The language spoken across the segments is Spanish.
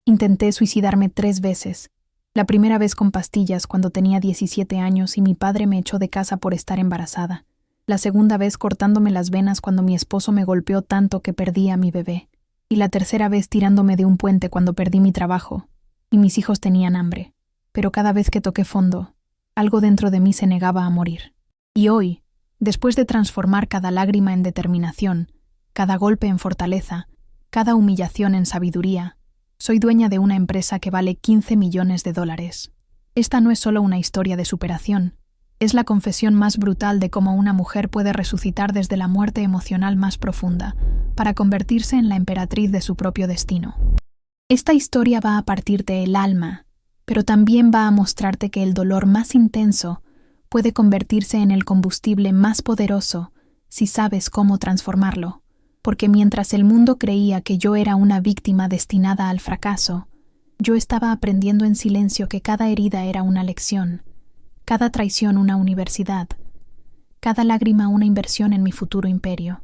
Intenté suicidarme 3 veces. La primera vez con pastillas cuando tenía 17 años y mi padre me echó de casa por estar embarazada. La segunda vez cortándome las venas cuando mi esposo me golpeó tanto que perdí a mi bebé. Y la tercera vez tirándome de un puente cuando perdí mi trabajo. Y mis hijos tenían hambre. Pero cada vez que toqué fondo, algo dentro de mí se negaba a morir. Y hoy, después de transformar cada lágrima en determinación, cada golpe en fortaleza, cada humillación en sabiduría, soy dueña de una empresa que vale $15 millones. Esta no es solo una historia de superación, es la confesión más brutal de cómo una mujer puede resucitar desde la muerte emocional más profunda para convertirse en la emperatriz de su propio destino. Esta historia va a partirte el alma, pero también va a mostrarte que el dolor más intenso puede convertirse en el combustible más poderoso si sabes cómo transformarlo. Porque mientras el mundo creía que yo era una víctima destinada al fracaso, yo estaba aprendiendo en silencio que cada herida era una lección, cada traición una universidad, cada lágrima una inversión en mi futuro imperio.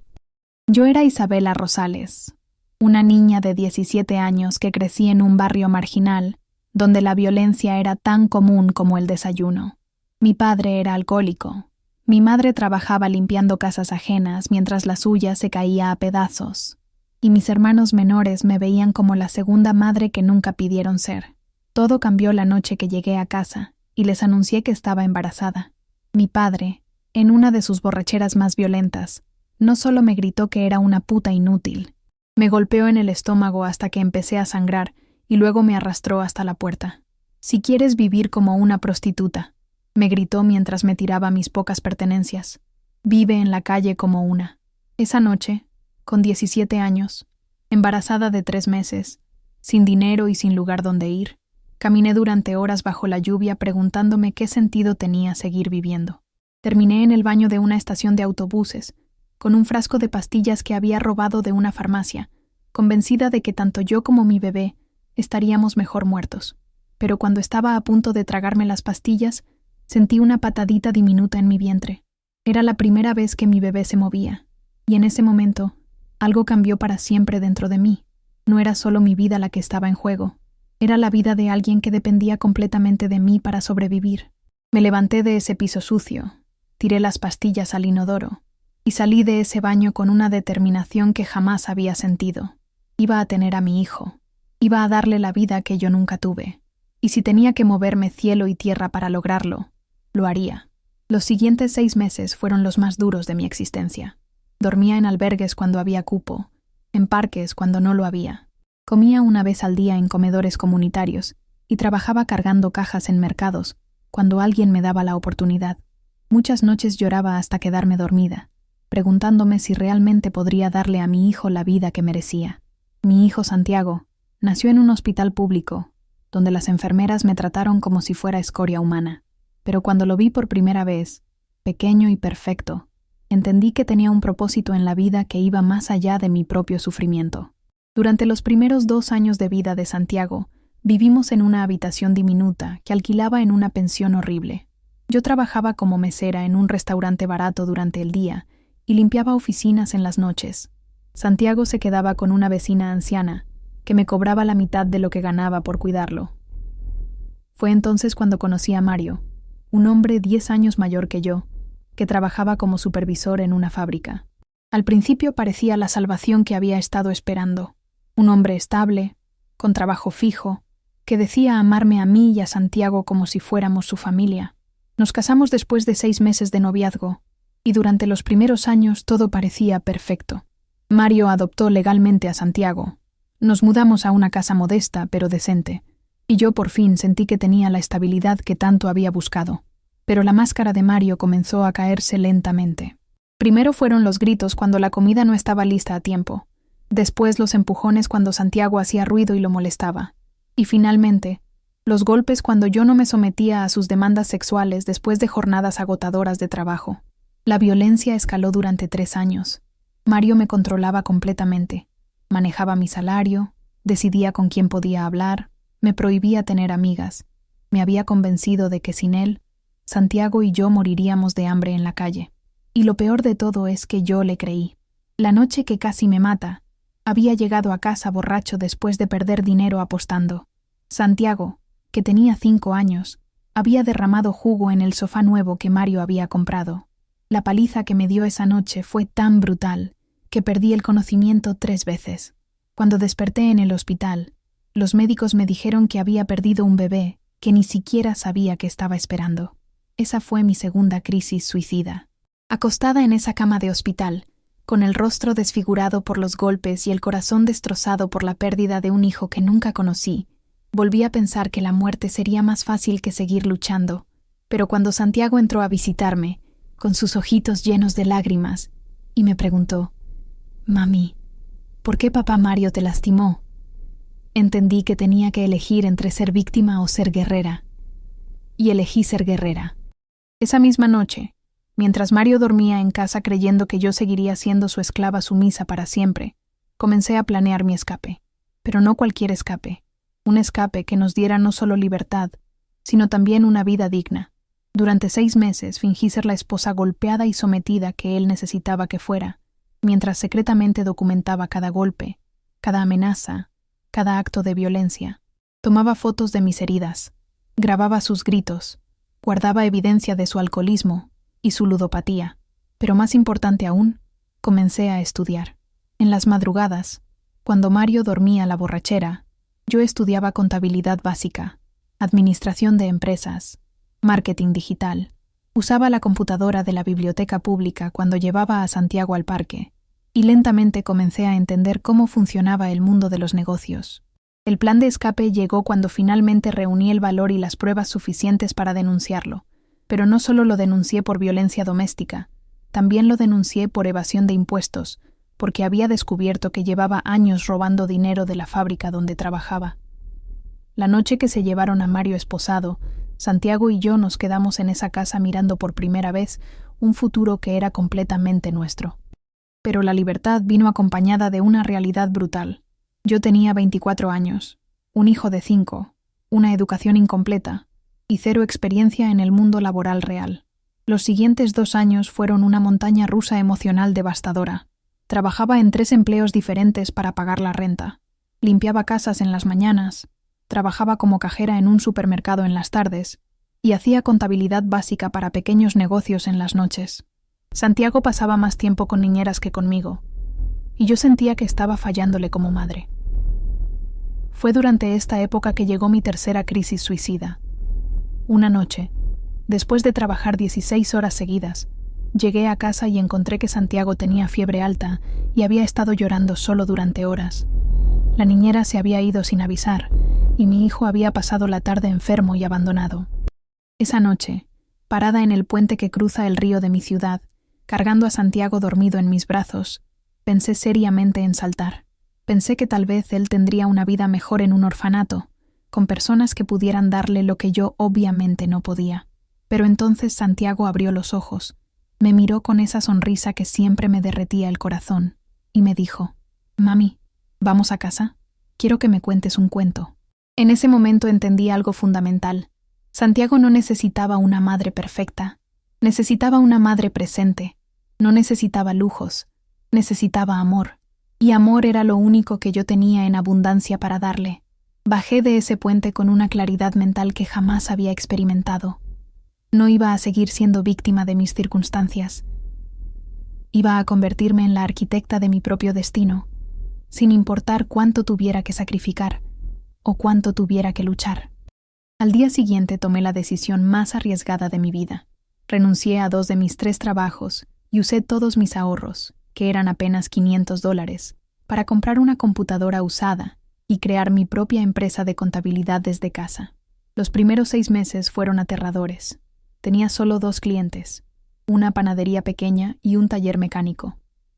Yo era Isabela Rosales, una niña de 17 años que crecí en un barrio marginal, donde la violencia era tan común como el desayuno. Mi padre era alcohólico. Mi madre trabajaba limpiando casas ajenas mientras la suya se caía a pedazos, y mis hermanos menores me veían como la segunda madre que nunca pidieron ser. Todo cambió la noche que llegué a casa y les anuncié que estaba embarazada. Mi padre, en una de sus borracheras más violentas, no solo me gritó que era una puta inútil, me golpeó en el estómago hasta que empecé a sangrar y luego me arrastró hasta la puerta. «Si quieres vivir como una prostituta», me gritó mientras me tiraba mis pocas pertenencias. «Vive en la calle como una». Esa noche, con 17 años, embarazada de 3 meses, sin dinero y sin lugar donde ir, caminé durante horas bajo la lluvia preguntándome qué sentido tenía seguir viviendo. Terminé en el baño de una estación de autobuses, con un frasco de pastillas que había robado de una farmacia, convencida de que tanto yo como mi bebé estaríamos mejor muertos. Pero cuando estaba a punto de tragarme las pastillas, sentí una patadita diminuta en mi vientre. Era la primera vez que mi bebé se movía, y en ese momento, algo cambió para siempre dentro de mí. No era solo mi vida la que estaba en juego, era la vida de alguien que dependía completamente de mí para sobrevivir. Me levanté de ese piso sucio, tiré las pastillas al inodoro, y salí de ese baño con una determinación que jamás había sentido. Iba a tener a mi hijo, iba a darle la vida que yo nunca tuve, y si tenía que moverme cielo y tierra para lograrlo, lo haría. Los siguientes 6 meses fueron los más duros de mi existencia. Dormía en albergues cuando había cupo, en parques cuando no lo había. Comía una vez al día en comedores comunitarios y trabajaba cargando cajas en mercados cuando alguien me daba la oportunidad. Muchas noches lloraba hasta quedarme dormida, preguntándome si realmente podría darle a mi hijo la vida que merecía. Mi hijo Santiago nació en un hospital público, donde las enfermeras me trataron como si fuera escoria humana. Pero cuando lo vi por primera vez, pequeño y perfecto, entendí que tenía un propósito en la vida que iba más allá de mi propio sufrimiento. Durante los primeros 2 años de vida de Santiago, vivimos en una habitación diminuta que alquilaba en una pensión horrible. Yo trabajaba como mesera en un restaurante barato durante el día y limpiaba oficinas en las noches. Santiago se quedaba con una vecina anciana que me cobraba la mitad de lo que ganaba por cuidarlo. Fue entonces cuando conocí a Mario, un hombre 10 años mayor que yo, que trabajaba como supervisor en una fábrica. Al principio parecía la salvación que había estado esperando. Un hombre estable, con trabajo fijo, que decía amarme a mí y a Santiago como si fuéramos su familia. Nos casamos después de 6 meses de noviazgo, y durante los primeros años todo parecía perfecto. Mario adoptó legalmente a Santiago. Nos mudamos a una casa modesta pero decente, y yo por fin sentí que tenía la estabilidad que tanto había buscado. Pero la máscara de Mario comenzó a caerse lentamente. Primero fueron los gritos cuando la comida no estaba lista a tiempo, después los empujones cuando Santiago hacía ruido y lo molestaba, y finalmente, los golpes cuando yo no me sometía a sus demandas sexuales después de jornadas agotadoras de trabajo. La violencia escaló durante 3 años. Mario me controlaba completamente. Manejaba mi salario, decidía con quién podía hablar, me prohibía tener amigas. Me había convencido de que sin él, Santiago y yo moriríamos de hambre en la calle. Y lo peor de todo es que yo le creí. La noche que casi me mata, Había llegado a casa borracho después de perder dinero apostando. Santiago, que tenía 5 años, había derramado jugo en el sofá nuevo que Mario había comprado. La paliza que me dio esa noche fue tan brutal que perdí el conocimiento 3 veces. Cuando desperté en el hospital, los médicos me dijeron que había perdido un bebé que ni siquiera sabía que estaba esperando. Esa fue mi segunda crisis suicida. Acostada en esa cama de hospital, con el rostro desfigurado por los golpes y el corazón destrozado por la pérdida de un hijo que nunca conocí, volví a pensar que la muerte sería más fácil que seguir luchando. Pero cuando Santiago entró a visitarme, con sus ojitos llenos de lágrimas, y me preguntó: «Mami, ¿por qué papá Mario te lastimó?», entendí que tenía que elegir entre ser víctima o ser guerrera. Y elegí ser guerrera. Esa misma noche, mientras Mario dormía en casa creyendo que yo seguiría siendo su esclava sumisa para siempre, comencé a planear mi escape. Pero no cualquier escape. Un escape que nos diera no solo libertad, sino también una vida digna. Durante 6 meses fingí ser la esposa golpeada y sometida que él necesitaba que fuera, mientras secretamente documentaba cada golpe, cada amenaza, cada acto de violencia. Tomaba fotos de mis heridas, grababa sus gritos, guardaba evidencia de su alcoholismo y su ludopatía. Pero más importante aún, comencé a estudiar. En las madrugadas, cuando Mario dormía la borrachera, yo estudiaba contabilidad básica, administración de empresas, marketing digital. Usaba la computadora de la biblioteca pública cuando llevaba a Santiago al parque, y lentamente comencé a entender cómo funcionaba el mundo de los negocios. El plan de escape llegó cuando finalmente reuní el valor y las pruebas suficientes para denunciarlo, pero no solo lo denuncié por violencia doméstica, también lo denuncié por evasión de impuestos, porque había descubierto que llevaba años robando dinero de la fábrica donde trabajaba. La noche que se llevaron a Mario esposado, Santiago y yo nos quedamos en esa casa mirando por primera vez un futuro que era completamente nuestro. Pero la libertad vino acompañada de una realidad brutal. Yo tenía 24 años, un hijo de 5, una educación incompleta y 0 experiencia en el mundo laboral real. Los siguientes 2 años fueron una montaña rusa emocional devastadora. Trabajaba en 3 empleos diferentes para pagar la renta. Limpiaba casas en las mañanas, trabajaba como cajera en un supermercado en las tardes y hacía contabilidad básica para pequeños negocios en las noches. Santiago pasaba más tiempo con niñeras que conmigo, y yo sentía que estaba fallándole como madre. Fue durante esta época que llegó mi tercera crisis suicida. Una noche, después de trabajar 16 horas seguidas, llegué a casa y encontré que Santiago tenía fiebre alta y había estado llorando solo durante horas. La niñera se había ido sin avisar, y mi hijo había pasado la tarde enfermo y abandonado. Esa noche, parada en el puente que cruza el río de mi ciudad, cargando a Santiago dormido en mis brazos, pensé seriamente en saltar. Pensé que tal vez él tendría una vida mejor en un orfanato, con personas que pudieran darle lo que yo obviamente no podía. Pero entonces Santiago abrió los ojos, me miró con esa sonrisa que siempre me derretía el corazón, y me dijo: «Mami, ¿vamos a casa? Quiero que me cuentes un cuento». En ese momento entendí algo fundamental. Santiago no necesitaba una madre perfecta, necesitaba una madre presente, no necesitaba lujos, necesitaba amor, y amor era lo único que yo tenía en abundancia para darle. Bajé de ese puente con una claridad mental que jamás había experimentado. No iba a seguir siendo víctima de mis circunstancias. Iba a convertirme en la arquitecta de mi propio destino, sin importar cuánto tuviera que sacrificar o cuánto tuviera que luchar. Al día siguiente tomé la decisión más arriesgada de mi vida. Renuncié a 2 de mis 3 trabajos y usé todos mis ahorros, que eran apenas $500, para comprar una computadora usada y crear mi propia empresa de contabilidad desde casa. Los primeros 6 meses fueron aterradores. Tenía solo 2 clientes, una panadería pequeña y un taller mecánico.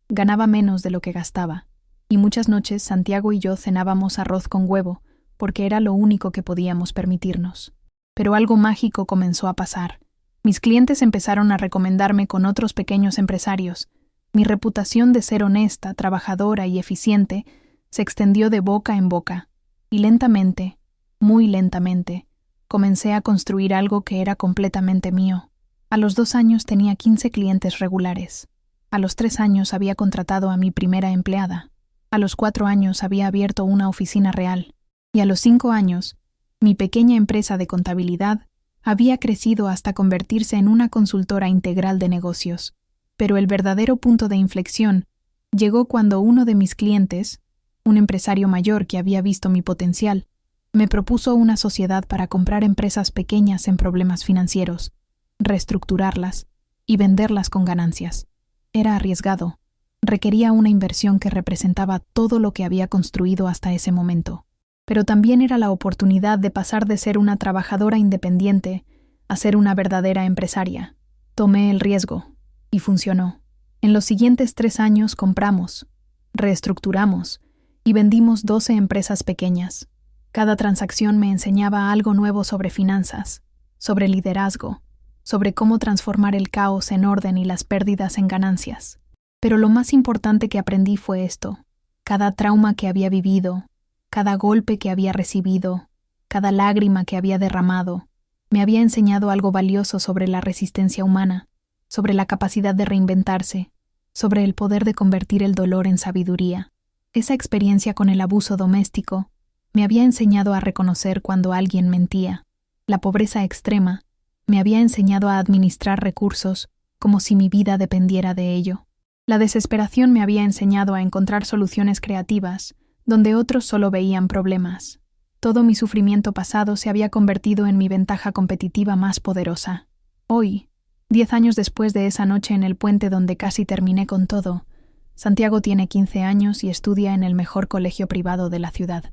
Ganaba menos de lo que gastaba, y muchas noches Santiago y yo cenábamos arroz con huevo, porque era lo único que podíamos permitirnos. Pero algo mágico comenzó a pasar. Mis clientes empezaron a recomendarme con otros pequeños empresarios. Mi reputación de ser honesta, trabajadora y eficiente se extendió de boca en boca, y lentamente, muy lentamente, comencé a construir algo que era completamente mío. A los 2 años tenía 15 clientes regulares. A los 3 años había contratado a mi primera empleada. A los 4 años había abierto una oficina real, y a los 5 años, mi pequeña empresa de contabilidad había crecido hasta convertirse en una consultora integral de negocios. Pero el verdadero punto de inflexión llegó cuando uno de mis clientes, un empresario mayor que había visto mi potencial, me propuso una sociedad para comprar empresas pequeñas en problemas financieros, reestructurarlas y venderlas con ganancias. Era arriesgado. Requería una inversión que representaba todo lo que había construido hasta ese momento. Pero también era la oportunidad de pasar de ser una trabajadora independiente a ser una verdadera empresaria. Tomé el riesgo, y funcionó. En los siguientes 3 años compramos, reestructuramos y vendimos 12 empresas pequeñas. Cada transacción me enseñaba algo nuevo sobre finanzas, sobre liderazgo, sobre cómo transformar el caos en orden y las pérdidas en ganancias. Pero lo más importante que aprendí fue esto: cada trauma que había vivido, cada golpe que había recibido, cada lágrima que había derramado, me había enseñado algo valioso sobre la resistencia humana, sobre la capacidad de reinventarse, sobre el poder de convertir el dolor en sabiduría. Esa experiencia con el abuso doméstico me había enseñado a reconocer cuando alguien mentía. La pobreza extrema me había enseñado a administrar recursos como si mi vida dependiera de ello. La desesperación me había enseñado a encontrar soluciones creativas donde otros solo veían problemas. Todo mi sufrimiento pasado se había convertido en mi ventaja competitiva más poderosa. Hoy, 10 años después de esa noche en el puente donde casi terminé con todo, Santiago tiene 15 años y estudia en el mejor colegio privado de la ciudad.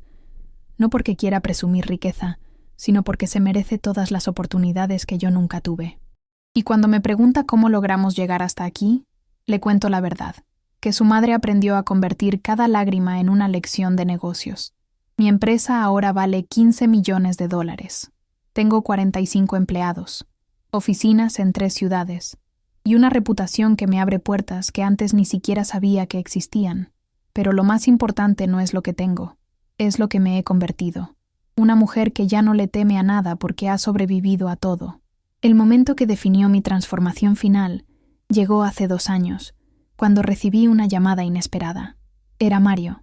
No porque quiera presumir riqueza, sino porque se merece todas las oportunidades que yo nunca tuve. Y cuando me pregunta cómo logramos llegar hasta aquí, le cuento la verdad, que su madre aprendió a convertir cada lágrima en una lección de negocios. Mi empresa ahora vale $15 millones. Tengo 45 empleados, oficinas en 3 ciudades, y una reputación que me abre puertas que antes ni siquiera sabía que existían. Pero lo más importante no es lo que tengo, es lo que me he convertido. Una mujer que ya no le teme a nada porque ha sobrevivido a todo. El momento que definió mi transformación final llegó hace 2 años, cuando recibí una llamada inesperada. Era Mario,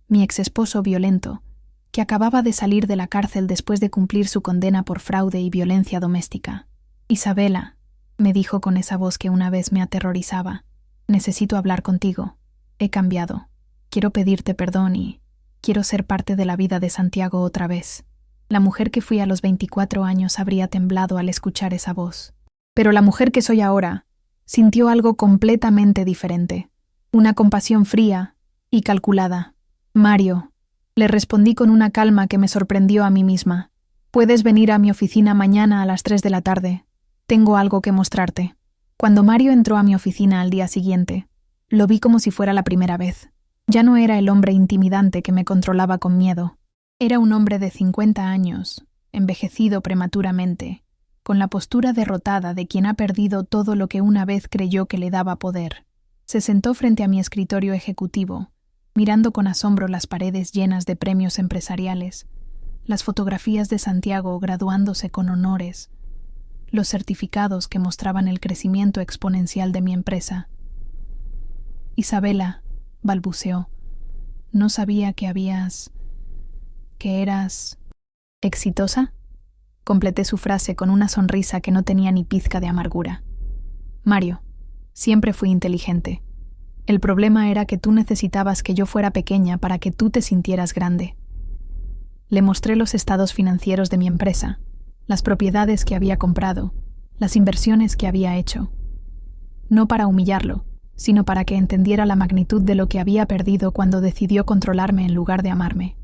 mi exesposo violento, que acababa de salir de la cárcel después de cumplir su condena por fraude y violencia doméstica. «Isabela», me dijo con esa voz que una vez me aterrorizaba, «necesito hablar contigo. He cambiado. Quiero pedirte perdón y quiero ser parte de la vida de Santiago otra vez». La mujer que fui a los 24 años habría temblado al escuchar esa voz. Pero la mujer que soy ahora sintió algo completamente diferente, una compasión fría y calculada. «Mario», le respondí con una calma que me sorprendió a mí misma, «puedes venir a mi oficina mañana a las 3 de la tarde. Tengo algo que mostrarte». Cuando Mario entró a mi oficina al día siguiente, lo vi como si fuera la primera vez. Ya no era el hombre intimidante que me controlaba con miedo. Era un hombre de 50 años, envejecido prematuramente, con la postura derrotada de quien ha perdido todo lo que una vez creyó que le daba poder. Se sentó frente a mi escritorio ejecutivo, mirando con asombro las paredes llenas de premios empresariales, las fotografías de Santiago graduándose con honores, los certificados que mostraban el crecimiento exponencial de mi empresa. «Isabela», balbuceó, «no sabía que eras exitosa». Completé su frase con una sonrisa que no tenía ni pizca de amargura. «Mario, siempre fui inteligente. El problema era que tú necesitabas que yo fuera pequeña para que tú te sintieras grande». Le mostré los estados financieros de mi empresa, las propiedades que había comprado, las inversiones que había hecho. No para humillarlo, sino para que entendiera la magnitud de lo que había perdido cuando decidió controlarme en lugar de amarme.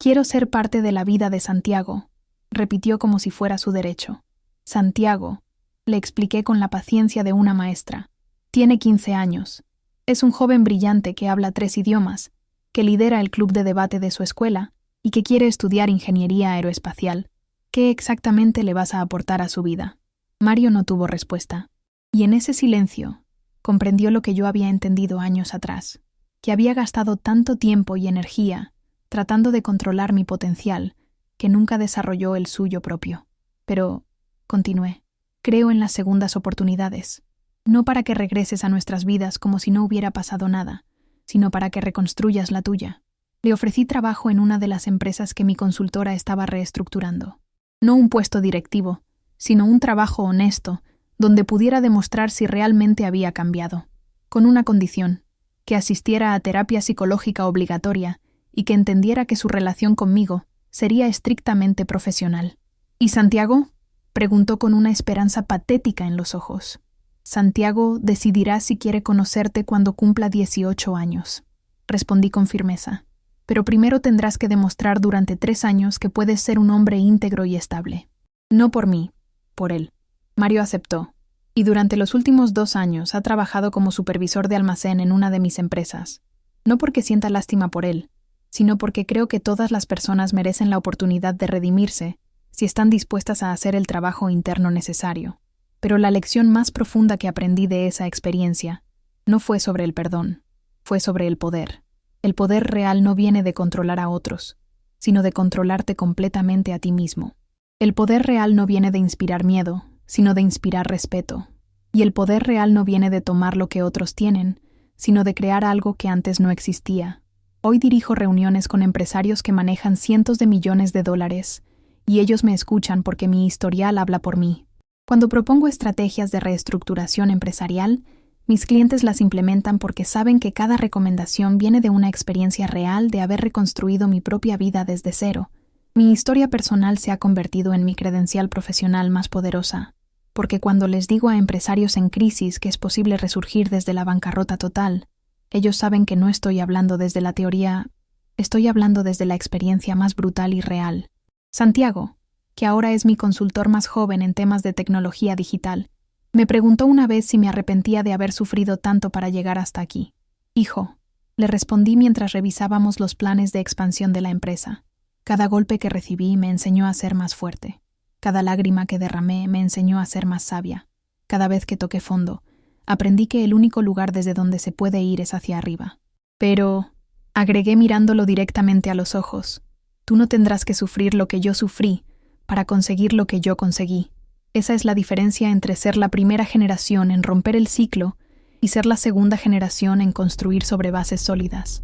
«Quiero ser parte de la vida de Santiago», repitió como si fuera su derecho. «Santiago», le expliqué con la paciencia de una maestra. «Tiene 15 años. Es un joven brillante que habla 3 idiomas, que lidera el club de debate de su escuela y que quiere estudiar ingeniería aeroespacial. ¿Qué exactamente le vas a aportar a su vida?». Mario no tuvo respuesta. Y en ese silencio comprendió lo que yo había entendido años atrás, que había gastado tanto tiempo y energía tratando de controlar mi potencial, que nunca desarrolló el suyo propio. «Pero», continué, «creo en las segundas oportunidades. No para que regreses a nuestras vidas como si no hubiera pasado nada, sino para que reconstruyas la tuya. Le ofrecí trabajo en una de las empresas que mi consultora estaba reestructurando. No un puesto directivo, sino un trabajo honesto, donde pudiera demostrar si realmente había cambiado. Con una condición: que asistiera a terapia psicológica obligatoria y que entendiera que su relación conmigo sería estrictamente profesional. ¿Y Santiago?, preguntó con una esperanza patética en los ojos. Santiago decidirá si quiere conocerte cuando cumpla 18 años, respondí con firmeza. Pero primero tendrás que demostrar durante 3 años que puedes ser un hombre íntegro y estable. No por mí, por él. Mario aceptó, y durante los últimos 2 años ha trabajado como supervisor de almacén en una de mis empresas. No porque sienta lástima por él, sino porque creo que todas las personas merecen la oportunidad de redimirse si están dispuestas a hacer el trabajo interno necesario. Pero la lección más profunda que aprendí de esa experiencia no fue sobre el perdón, fue sobre el poder. El poder real no viene de controlar a otros, sino de controlarte completamente a ti mismo. El poder real no viene de inspirar miedo, sino de inspirar respeto. Y el poder real no viene de tomar lo que otros tienen, sino de crear algo que antes no existía. Hoy dirijo reuniones con empresarios que manejan cientos de millones de dólares, y ellos me escuchan porque mi historial habla por mí. Cuando propongo estrategias de reestructuración empresarial, mis clientes las implementan porque saben que cada recomendación viene de una experiencia real de haber reconstruido mi propia vida desde cero. Mi historia personal se ha convertido en mi credencial profesional más poderosa, porque cuando les digo a empresarios en crisis que es posible resurgir desde la bancarrota total, ellos saben que no estoy hablando desde la teoría, estoy hablando desde la experiencia más brutal y real. Santiago, que ahora es mi consultor más joven en temas de tecnología digital, me preguntó una vez si me arrepentía de haber sufrido tanto para llegar hasta aquí. Hijo, le respondí mientras revisábamos los planes de expansión de la empresa. Cada golpe que recibí me enseñó a ser más fuerte. Cada lágrima que derramé me enseñó a ser más sabia. Cada vez que toqué fondo, aprendí que el único lugar desde donde se puede ir es hacia arriba. Pero, agregué mirándolo directamente a los ojos, tú no tendrás que sufrir lo que yo sufrí para conseguir lo que yo conseguí. Esa es la diferencia entre ser la primera generación en romper el ciclo y ser la segunda generación en construir sobre bases sólidas.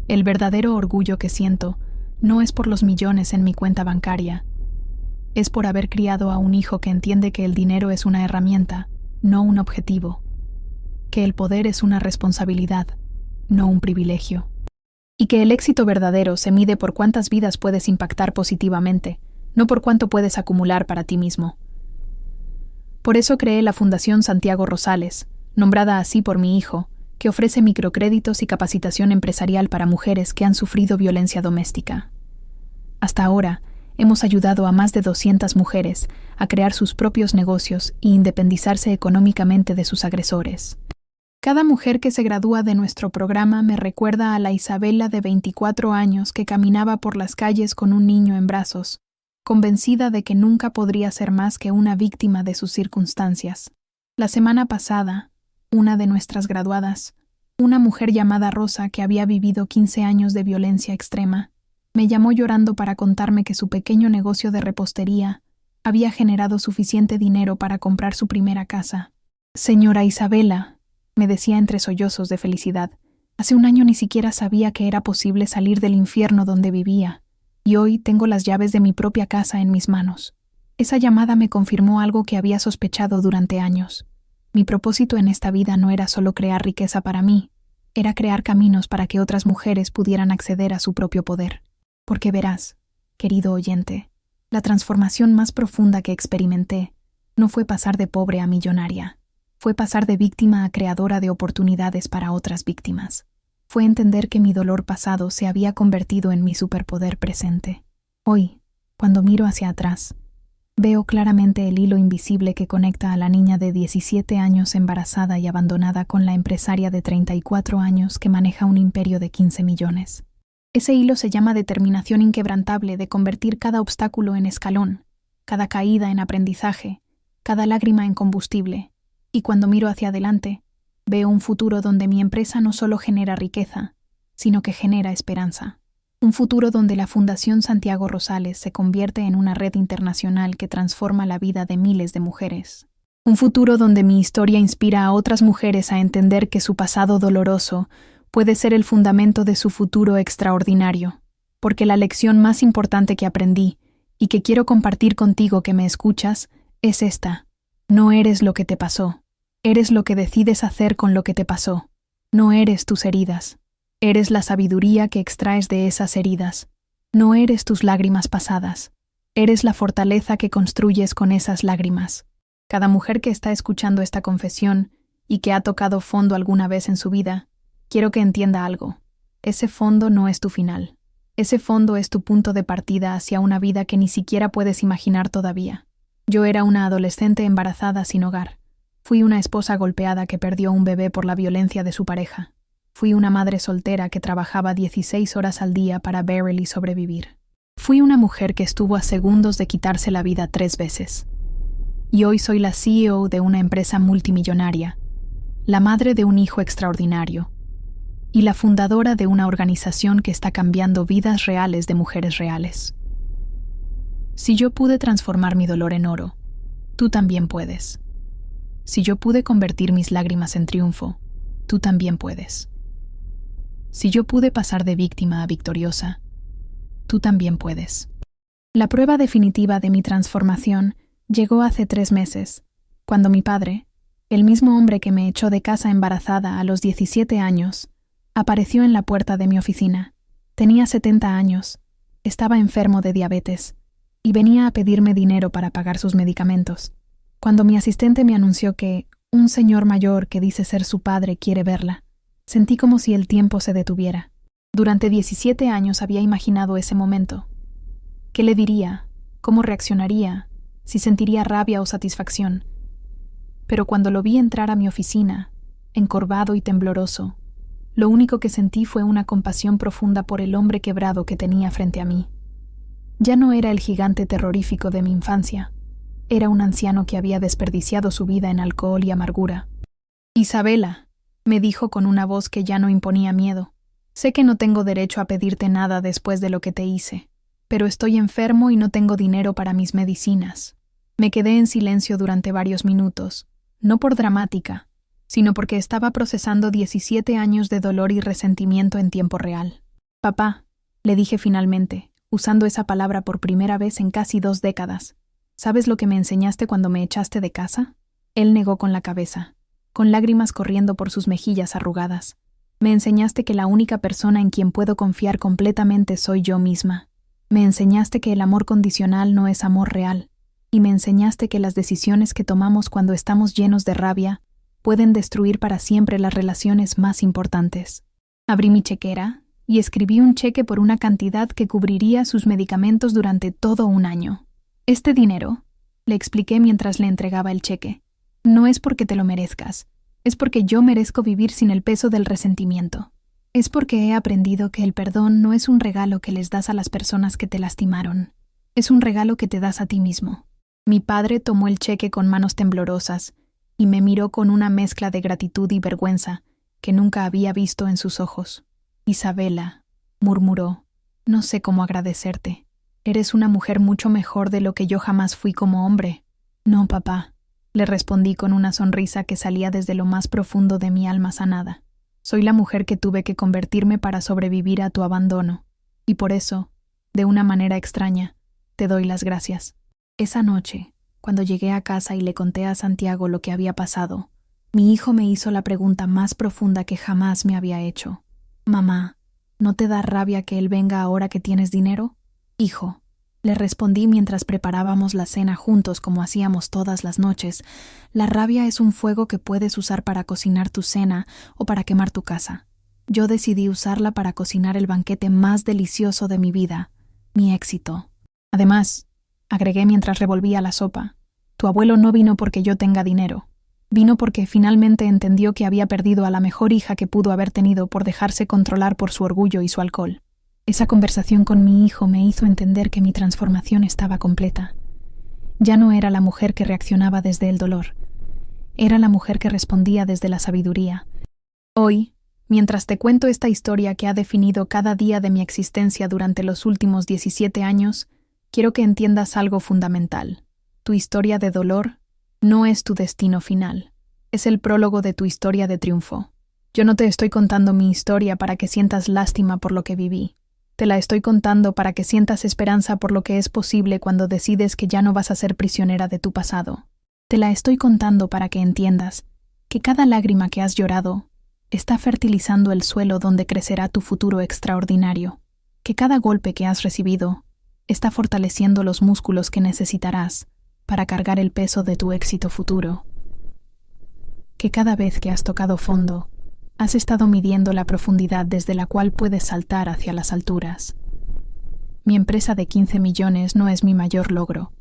El verdadero orgullo que siento no es por los millones en mi cuenta bancaria, es por haber criado a un hijo que entiende que el dinero es una herramienta, no un objetivo, que el poder es una responsabilidad, no un privilegio, y que el éxito verdadero se mide por cuántas vidas puedes impactar positivamente, no por cuánto puedes acumular para ti mismo. Por eso creé la Fundación Santiago Rosales, nombrada así por mi hijo, que ofrece microcréditos y capacitación empresarial para mujeres que han sufrido violencia doméstica. Hasta ahora, hemos ayudado a más de 200 mujeres a crear sus propios negocios e independizarse económicamente de sus agresores. Cada mujer que se gradúa de nuestro programa me recuerda a la Isabela de 24 años que caminaba por las calles con un niño en brazos, convencida de que nunca podría ser más que una víctima de sus circunstancias. La semana pasada, una de nuestras graduadas, una mujer llamada Rosa que había vivido 15 años de violencia extrema, me llamó llorando para contarme que su pequeño negocio de repostería había generado suficiente dinero para comprar su primera casa. Señora Isabela, me decía entre sollozos de felicidad, hace un año ni siquiera sabía que era posible salir del infierno donde vivía. Y hoy tengo las llaves de mi propia casa en mis manos. Esa llamada me confirmó algo que había sospechado durante años. Mi propósito en esta vida no era solo crear riqueza para mí, era crear caminos para que otras mujeres pudieran acceder a su propio poder. Porque verás, querido oyente, la transformación más profunda que experimenté no fue pasar de pobre a millonaria, fue pasar de víctima a creadora de oportunidades para otras víctimas. Fue entender que mi dolor pasado se había convertido en mi superpoder presente. Hoy, cuando miro hacia atrás, veo claramente el hilo invisible que conecta a la niña de 17 años embarazada y abandonada con la empresaria de 34 años que maneja un imperio de 15 millones. Ese hilo se llama determinación inquebrantable de convertir cada obstáculo en escalón, cada caída en aprendizaje, cada lágrima en combustible. Y cuando miro hacia adelante, veo un futuro donde mi empresa no solo genera riqueza, sino que genera esperanza. Un futuro donde la Fundación Santiago Rosales se convierte en una red internacional que transforma la vida de miles de mujeres. Un futuro donde mi historia inspira a otras mujeres a entender que su pasado doloroso puede ser el fundamento de su futuro extraordinario, porque la lección más importante que aprendí y que quiero compartir contigo que me escuchas es esta: no eres lo que te pasó, eres lo que decides hacer con lo que te pasó. No eres tus heridas, eres la sabiduría que extraes de esas heridas. No eres tus lágrimas pasadas, eres la fortaleza que construyes con esas lágrimas. Cada mujer que está escuchando esta confesión y que ha tocado fondo alguna vez en su vida, quiero que entienda algo. Ese fondo no es tu final. Ese fondo es tu punto de partida hacia una vida que ni siquiera puedes imaginar todavía. Yo era una adolescente embarazada sin hogar. Fui una esposa golpeada que perdió un bebé por la violencia de su pareja. Fui una madre soltera que trabajaba 16 horas al día para barely sobrevivir. Fui una mujer que estuvo a segundos de quitarse la vida 3 veces. Y hoy soy la CEO de una empresa multimillonaria, la madre de un hijo extraordinario, y la fundadora de una organización que está cambiando vidas reales de mujeres reales. Si yo pude transformar mi dolor en oro, tú también puedes. Si yo pude convertir mis lágrimas en triunfo, tú también puedes. Si yo pude pasar de víctima a victoriosa, tú también puedes. La prueba definitiva de mi transformación llegó hace 3 meses, cuando mi padre, el mismo hombre que me echó de casa embarazada a los 17 años, apareció en la puerta de mi oficina. Tenía 70 años, estaba enfermo de diabetes y venía a pedirme dinero para pagar sus medicamentos. Cuando mi asistente me anunció que un señor mayor que dice ser su padre quiere verla, sentí como si el tiempo se detuviera. Durante 17 años había imaginado ese momento. ¿Qué le diría? ¿Cómo reaccionaría? ¿Si sentiría rabia o satisfacción? Pero cuando lo vi entrar a mi oficina, encorvado y tembloroso, lo único que sentí fue una compasión profunda por el hombre quebrado que tenía frente a mí. Ya no era el gigante terrorífico de mi infancia. Era un anciano que había desperdiciado su vida en alcohol y amargura. «Isabela», me dijo con una voz que ya no imponía miedo, «sé que no tengo derecho a pedirte nada después de lo que te hice, pero estoy enfermo y no tengo dinero para mis medicinas». Me quedé en silencio durante varios minutos, no por dramática, sino porque estaba procesando 17 años de dolor y resentimiento en tiempo real. «Papá», le dije finalmente, usando esa palabra por primera vez en casi 2 décadas, «¿sabes lo que me enseñaste cuando me echaste de casa?». Él negó con la cabeza, con lágrimas corriendo por sus mejillas arrugadas. «Me enseñaste que la única persona en quien puedo confiar completamente soy yo misma. Me enseñaste que el amor condicional no es amor real. Y me enseñaste que las decisiones que tomamos cuando estamos llenos de rabia pueden destruir para siempre las relaciones más importantes». Abrí mi chequera y escribí un cheque por una cantidad que cubriría sus medicamentos durante todo un año. «Este dinero», le expliqué mientras le entregaba el cheque, «no es porque te lo merezcas, es porque yo merezco vivir sin el peso del resentimiento. Es porque he aprendido que el perdón no es un regalo que les das a las personas que te lastimaron, es un regalo que te das a ti mismo». Mi padre tomó el cheque con manos temblorosas y me miró con una mezcla de gratitud y vergüenza que nunca había visto en sus ojos. «Isabela», murmuró, «no sé cómo agradecerte. Eres una mujer mucho mejor de lo que yo jamás fui como hombre». «No, papá», le respondí con una sonrisa que salía desde lo más profundo de mi alma sanada. «Soy la mujer que tuve que convertirme para sobrevivir a tu abandono. Y por eso, de una manera extraña, te doy las gracias». Esa noche, cuando llegué a casa y le conté a Santiago lo que había pasado, mi hijo me hizo la pregunta más profunda que jamás me había hecho. «Mamá, ¿no te da rabia que él venga ahora que tienes dinero?». «Hijo», le respondí mientras preparábamos la cena juntos como hacíamos todas las noches, «la rabia es un fuego que puedes usar para cocinar tu cena o para quemar tu casa. Yo decidí usarla para cocinar el banquete más delicioso de mi vida, mi éxito. Además», agregué mientras revolvía la sopa, «tu abuelo no vino porque yo tenga dinero. Vino porque finalmente entendió que había perdido a la mejor hija que pudo haber tenido por dejarse controlar por su orgullo y su alcohol». Esa conversación con mi hijo me hizo entender que mi transformación estaba completa. Ya no era la mujer que reaccionaba desde el dolor. Era la mujer que respondía desde la sabiduría. Hoy, mientras te cuento esta historia que ha definido cada día de mi existencia durante los últimos 17 años, quiero que entiendas algo fundamental. Tu historia de dolor no es tu destino final. Es el prólogo de tu historia de triunfo. Yo no te estoy contando mi historia para que sientas lástima por lo que viví. Te la estoy contando para que sientas esperanza por lo que es posible cuando decides que ya no vas a ser prisionera de tu pasado. Te la estoy contando para que entiendas que cada lágrima que has llorado está fertilizando el suelo donde crecerá tu futuro extraordinario, que cada golpe que has recibido está fortaleciendo los músculos que necesitarás para cargar el peso de tu éxito futuro, que cada vez que has tocado fondo, has estado midiendo la profundidad desde la cual puedes saltar hacia las alturas. Mi empresa de 15 millones no es mi mayor logro.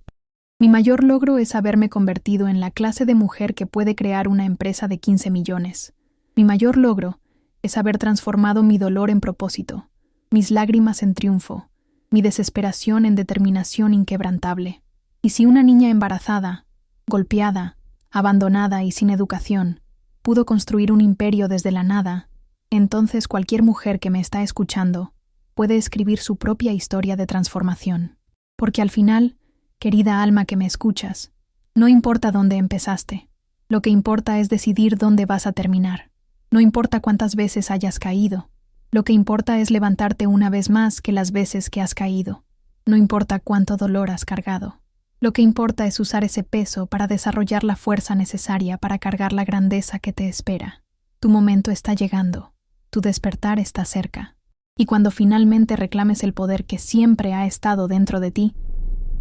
Mi mayor logro es haberme convertido en la clase de mujer que puede crear una empresa de 15 millones. Mi mayor logro es haber transformado mi dolor en propósito, mis lágrimas en triunfo, mi desesperación en determinación inquebrantable. Y si una niña embarazada, golpeada, abandonada y sin educación, pudo construir un imperio desde la nada, entonces cualquier mujer que me está escuchando puede escribir su propia historia de transformación. Porque al final, querida alma que me escuchas, no importa dónde empezaste, lo que importa es decidir dónde vas a terminar. No importa cuántas veces hayas caído, lo que importa es levantarte una vez más que las veces que has caído. No importa cuánto dolor has cargado. Lo que importa es usar ese peso para desarrollar la fuerza necesaria para cargar la grandeza que te espera. Tu momento está llegando, tu despertar está cerca, y cuando finalmente reclames el poder que siempre ha estado dentro de ti,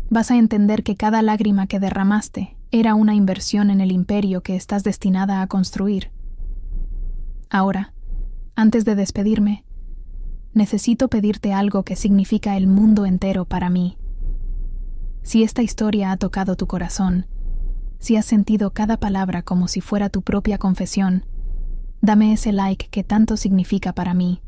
vas a entender que cada lágrima que derramaste era una inversión en el imperio que estás destinada a construir. Ahora, antes de despedirme, necesito pedirte algo que significa el mundo entero para mí. Si esta historia ha tocado tu corazón, si has sentido cada palabra como si fuera tu propia confesión, dame ese like que tanto significa para mí.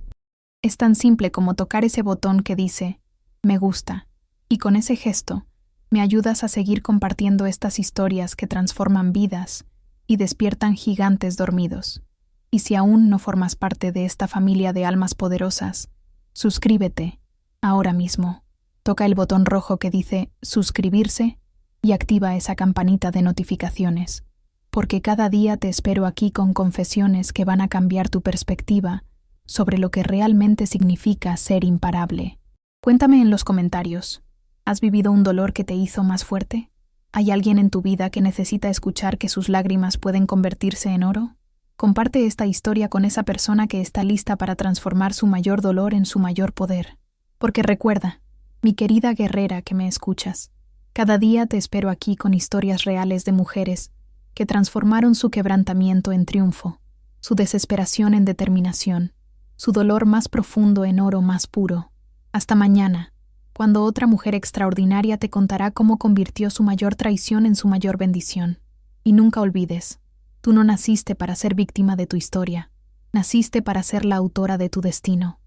Es tan simple como tocar ese botón que dice «Me gusta», y con ese gesto me ayudas a seguir compartiendo estas historias que transforman vidas y despiertan gigantes dormidos. Y si aún no formas parte de esta familia de almas poderosas, suscríbete ahora mismo. Toca el botón rojo que dice suscribirse y activa esa campanita de notificaciones, porque cada día te espero aquí con confesiones que van a cambiar tu perspectiva sobre lo que realmente significa ser imparable. Cuéntame en los comentarios, ¿has vivido un dolor que te hizo más fuerte? ¿Hay alguien en tu vida que necesita escuchar que sus lágrimas pueden convertirse en oro? Comparte esta historia con esa persona que está lista para transformar su mayor dolor en su mayor poder. Porque recuerda, mi querida guerrera que me escuchas, cada día te espero aquí con historias reales de mujeres que transformaron su quebrantamiento en triunfo, su desesperación en determinación, su dolor más profundo en oro más puro. Hasta mañana, cuando otra mujer extraordinaria te contará cómo convirtió su mayor traición en su mayor bendición. Y nunca olvides, tú no naciste para ser víctima de tu historia, naciste para ser la autora de tu destino.